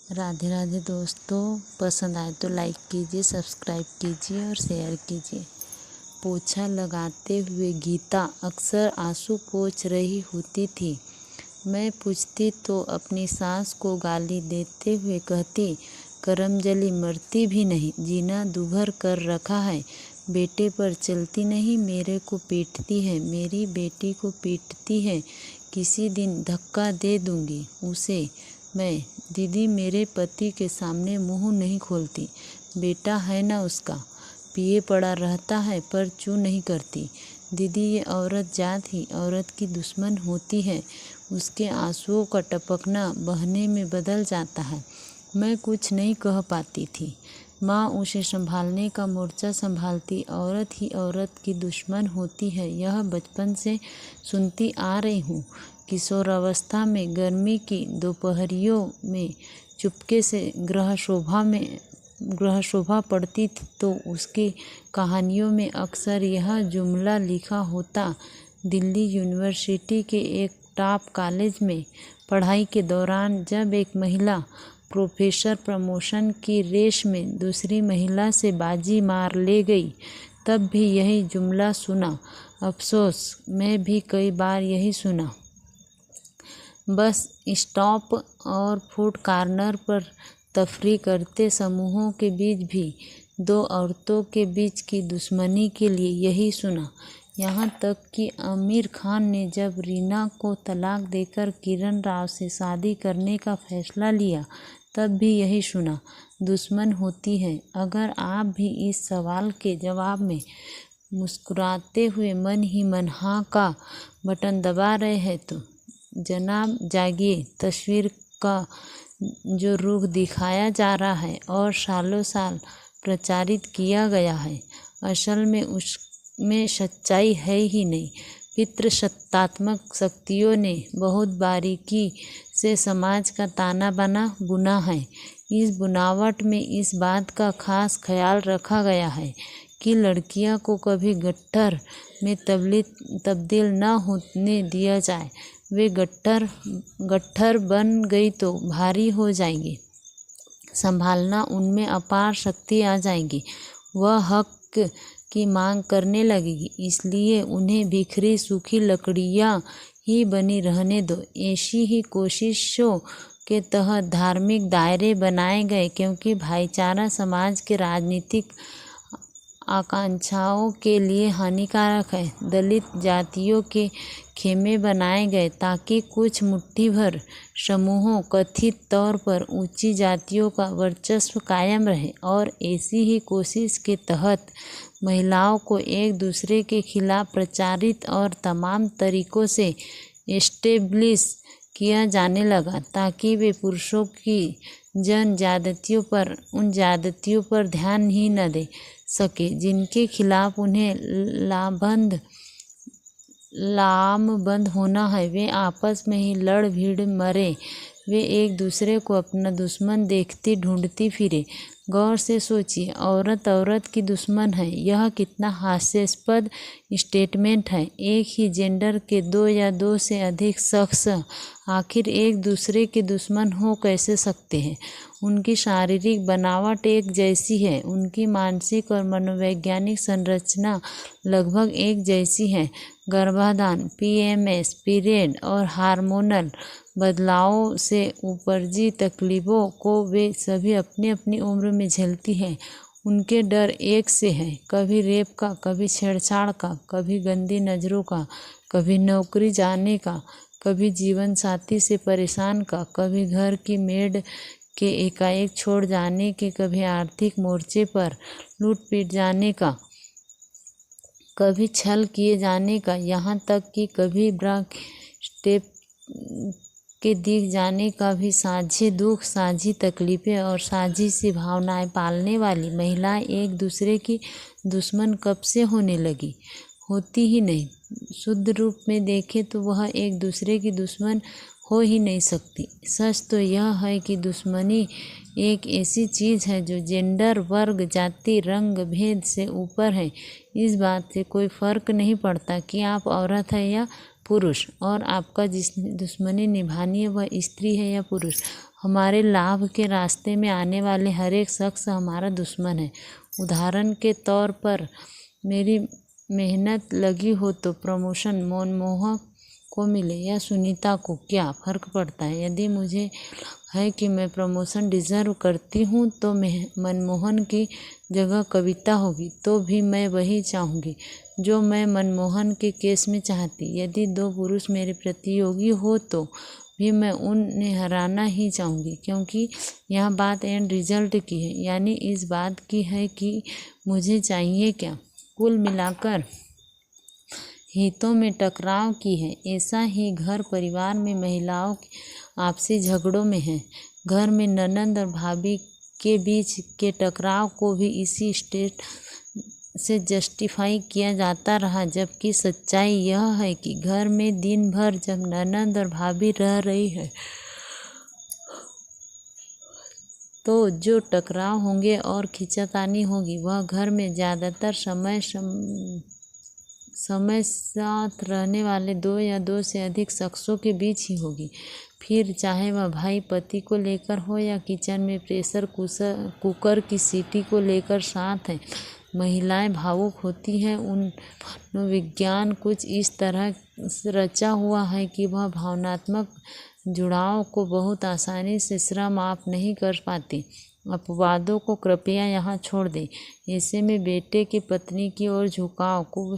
राधे राधे दोस्तों, पसंद आए तो लाइक कीजिए, सब्सक्राइब कीजिए और शेयर कीजिए। पोछा लगाते हुए गीता अक्सर आंसू पोंछ रही होती थी। मैं पूछती तो अपनी सास को गाली देते हुए कहती, करमजली मरती भी नहीं, जीना दूभर कर रखा है। बेटे पर चलती नहीं, मेरे को पीटती है, मेरी बेटी को पीटती है। किसी दिन धक्का दे दूंगी उसे मैं। दीदी मेरे पति के सामने मुंह नहीं खोलती, बेटा है ना उसका, पिए पड़ा रहता है पर चू नहीं करती। दीदी ये औरत जात ही औरत की दुश्मन होती है, उसके आंसुओं का टपकना बहने में बदल जाता है। मैं कुछ नहीं कह पाती थी। माँ उसे संभालने का मोर्चा संभालती, औरत ही औरत की दुश्मन होती है, यह बचपन से सुनती आ रही हूँ। किशोरावस्था में गर्मी की दोपहरियों में चुपके से ग्रह शोभा पड़ती थी तो उसकी कहानियों में अक्सर यह जुमला लिखा होता, दिल्ली यूनिवर्सिटी के एक टॉप कॉलेज में पढ़ाई के दौरान जब एक महिला प्रोफेसर प्रमोशन की रेस में दूसरी महिला से बाजी मार ले गई, तब भी यही जुमला सुना। अफसोस, मैं भी कई बार यही सुना। बस स्टॉप और फूड कॉर्नर पर तफरी करते समूहों के बीच भी दो औरतों के बीच की दुश्मनी के लिए यही सुना। यहाँ तक कि आमिर खान ने जब रीना को तलाक देकर किरण राव से शादी करने का फैसला लिया, तब भी यही सुना, दुश्मन होती है। अगर आप भी इस सवाल के जवाब में मुस्कुराते हुए मन ही मन हाँ का बटन दबा रहे हैं तो जनाब जागिए। तस्वीर का जो रुख दिखाया जा रहा है और सालों साल प्रचारित किया गया है, असल में उसमें सच्चाई है ही नहीं। पितृसत्तात्मक शक्तियों ने बहुत बारीकी से समाज का ताना बाना बुना है। इस बुनावट में इस बात का खास ख्याल रखा गया है कि लड़कियां को कभी गट्ठर में तब्दील न होने दिया जाए। वे गट्ठर बन गई तो भारी हो जाएंगी, संभालना उनमें अपार शक्ति आ जाएगी, वह हक की मांग करने लगेगी। इसलिए उन्हें बिखरी सूखी लकड़ियां ही बनी रहने दो। ऐसी ही कोशिशों के तहत धार्मिक दायरे बनाए गए, क्योंकि भाईचारा समाज के राजनीतिक आकांक्षाओं के लिए हानिकारक है। दलित जातियों के खेमे बनाए गए ताकि कुछ मुट्ठी भर समूहों, कथित तौर पर ऊंची जातियों का वर्चस्व कायम रहे, और ऐसी ही कोशिश के तहत महिलाओं को एक दूसरे के खिलाफ प्रचारित और तमाम तरीकों से एस्टेब्लिश किया जाने लगा ताकि वे पुरुषों की उन ज्यादतियों पर ध्यान ही न दे सके जिनके खिलाफ उन्हें लामबंद होना है। वे आपस में ही लड़ भिड़ मरे, वे एक दूसरे को अपना दुश्मन देखती ढूंढती फिरे। गौर से सोचिए, औरत औरत की दुश्मन है, यह कितना हास्यास्पद स्टेटमेंट है। एक ही जेंडर के दो या दो से अधिक शख्स आखिर एक दूसरे के दुश्मन हो कैसे सकते हैं? उनकी शारीरिक बनावट एक जैसी है, उनकी मानसिक और मनोवैज्ञानिक संरचना लगभग एक जैसी है। गर्भाधान, PMS, पीरियड और हार्मोनल बदलावों से उपजी तकलीफों को वे सभी अपनी अपनी उम्र में झेलती हैं। उनके डर एक से हैं, कभी रेप का, कभी छेड़छाड़ का, कभी गंदी नज़रों का, कभी नौकरी जाने का, कभी जीवन साथी से परेशान का, कभी घर की मेड के एकाएक छोड़ जाने के, कभी आर्थिक मोर्चे पर लूट-पीट जाने का, कभी छल किए जाने का, यहाँ तक कि कभी ब्रेक स्टेप के दिख जाने का भी। साझे दुख, साझी तकलीफें और साझी सी भावनाएं पालने वाली महिलाएं एक दूसरे की दुश्मन कब से होने लगी? होती ही नहीं। शुद्ध रूप में देखें तो वह एक दूसरे की दुश्मन हो ही नहीं सकती। सच तो यह है कि दुश्मनी एक ऐसी चीज़ है जो जेंडर, वर्ग, जाति, रंग भेद से ऊपर है। इस बात से कोई फर्क नहीं पड़ता कि आप औरत है या पुरुष, और आपका जिस दुश्मनी निभानी है वह स्त्री है या पुरुष। हमारे लाभ के रास्ते में आने वाले हर एक शख्स हमारा दुश्मन है। उदाहरण के तौर पर मेरी मेहनत लगी हो तो प्रमोशन मनमोहन को मिले या सुनीता को, क्या फ़र्क पड़ता है? यदि मुझे है कि मैं प्रमोशन डिज़र्व करती हूँ तो मनमोहन की जगह कविता होगी तो भी मैं वही चाहूँगी जो मैं मनमोहन के केस में चाहती। यदि दो पुरुष मेरे प्रतियोगी हो तो भी मैं उन्हें हराना ही चाहूँगी, क्योंकि यह बात एंड रिजल्ट की है, यानी इस बात की है कि मुझे चाहिए क्या। कुल मिलाकर हितों में टकराव की है। ऐसा ही घर परिवार में महिलाओं के आपसी झगड़ों में है। घर में ननंद और भाभी के बीच के टकराव को भी इसी स्टेट से जस्टिफाई किया जाता रहा, जबकि सच्चाई यह है कि घर में दिन भर जब ननंद और भाभी रह रही है तो जो टकराव होंगे और खींचातानी होगी वह घर में ज़्यादातर समय साथ रहने वाले दो या दो से अधिक शख्सों के बीच ही होगी। फिर चाहे वह भाई पति को लेकर हो या किचन में प्रेशर कुकर की सीटी को लेकर साथ है। महिलाएं भावुक होती हैं। उन मनोविज्ञान कुछ इस तरह रचा हुआ है कि वह भावनात्मक जुड़ाव को बहुत आसानी से श्रम आप नहीं कर पाती। अपवादों को कृपया यहाँ छोड़ दें। ऐसे में बेटे के पत्नी की ओर झुकाव को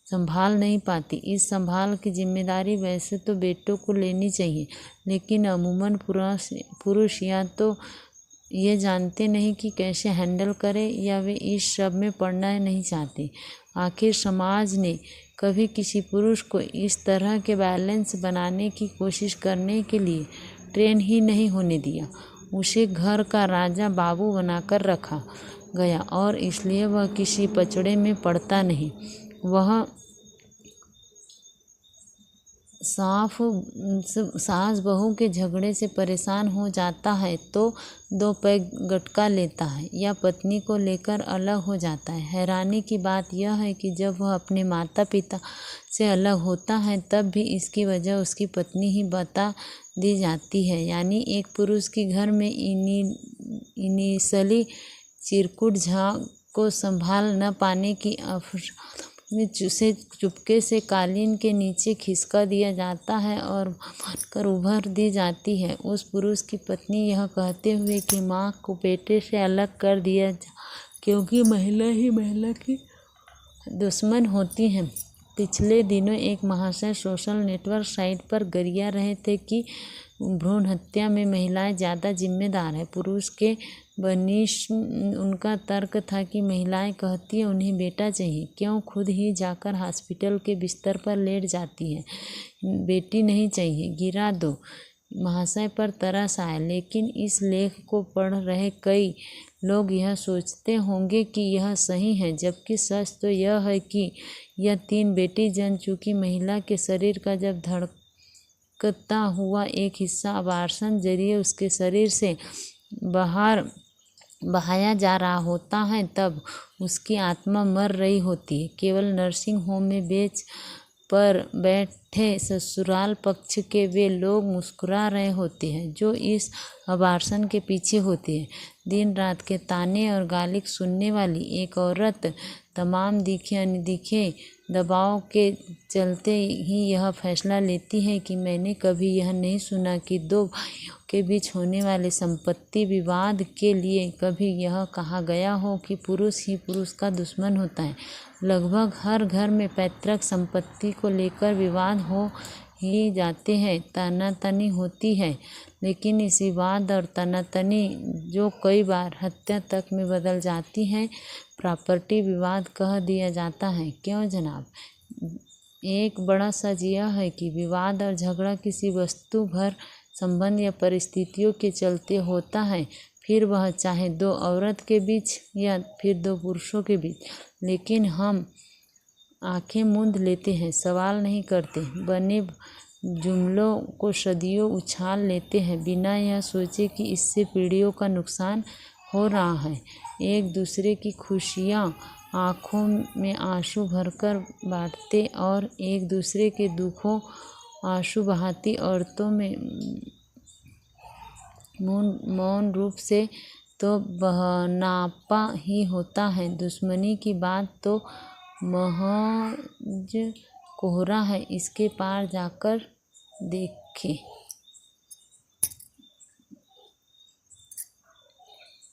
संभाल नहीं पाती। इस संभाल की जिम्मेदारी वैसे तो बेटों को लेनी चाहिए, लेकिन अमूमन पुरुष या तो ये जानते नहीं कि कैसे हैंडल करें या वे इस सब में पड़ना नहीं चाहते। आखिर समाज ने कभी किसी पुरुष को इस तरह के बैलेंस बनाने की कोशिश करने के लिए ट्रेन ही नहीं होने दिया। उसे घर का राजा बाबू बनाकर रखा गया और इसलिए वह किसी पचड़े में पड़ता नहीं। वह सास बहू के झगड़े से परेशान हो जाता है तो दो पैग गटका लेता है या पत्नी को लेकर अलग हो जाता है। हैरानी की बात यह है कि जब वह अपने माता पिता से अलग होता है तब भी इसकी वजह उसकी पत्नी ही बता दी जाती है। यानी एक पुरुष की घर में इनिशियली चिरकुट झाग को संभाल न पाने की उसे चुपके से कालीन के नीचे खिसका दिया जाता है और मारकर उभर दी जाती है। उस पुरुष की पत्नी यह कहते हुए कि माँ को बेटे से अलग कर दिया क्योंकि महिला ही महिला की दुश्मन होती है। पिछले दिनों एक महाशय सोशल नेटवर्क साइट पर गरिया रहे थे कि भ्रूण हत्या में महिलाएं ज़्यादा जिम्मेदार है पुरुष के बनिश। उनका तर्क था कि महिलाएं कहती हैं उन्हें बेटा चाहिए, क्यों खुद ही जाकर हॉस्पिटल के बिस्तर पर लेट जाती हैं, बेटी नहीं चाहिए, गिरा दो। महाशय पर तरस आया। लेकिन इस लेख को पढ़ रहे कई लोग यह सोचते होंगे कि यह सही है, जबकि सच तो यह है कि यह 3 बेटी जन चुकी महिला के शरीर का जब धड़कता हुआ एक हिस्सा अबार्सन जरिए उसके शरीर से बाहर बहाया जा रहा होता है तब उसकी आत्मा मर रही होती है। केवल नर्सिंग होम में बेंच पर बैठे ससुराल पक्ष के वे लोग मुस्कुरा रहे होते हैं जो इस अबार्सन के पीछे होते हैं। दिन रात के ताने और गाली सुनने वाली एक औरत तमाम दिखे अनदिखे दबाव के चलते ही यह फैसला लेती है कि मैंने कभी यह नहीं सुना कि 2 भाइयों के बीच होने वाले संपत्ति विवाद के लिए कभी यह कहा गया हो कि पुरुष ही पुरुष का दुश्मन होता है। लगभग हर घर में पैतृक संपत्ति को लेकर विवाद हो ही जाते हैं, तनातनी होती है, लेकिन इस विवाद और तनातनी जो कई बार हत्या तक में बदल जाती है प्रॉपर्टी विवाद कह दिया जाता है। क्यों जनाब? एक बड़ा सच यह है कि विवाद और झगड़ा किसी वस्तु भर संबंध या परिस्थितियों के चलते होता है, फिर वह चाहे 2 औरत के बीच या फिर 2 पुरुषों के बीच। लेकिन हम आंखें मूंद लेते हैं, सवाल नहीं करते, बने जुमलों को सदियों उछाल लेते हैं बिना यह सोचे कि इससे पीढ़ियों का नुकसान हो रहा है। एक दूसरे की खुशियाँ आँखों में आंसू भरकर बांटते और एक दूसरे के दुखों आंसू बहाती औरतों में मौन रूप से तो बहनापा ही होता है। दुश्मनी की बात तो महज कोहरा है, इसके पार जाकर देखें।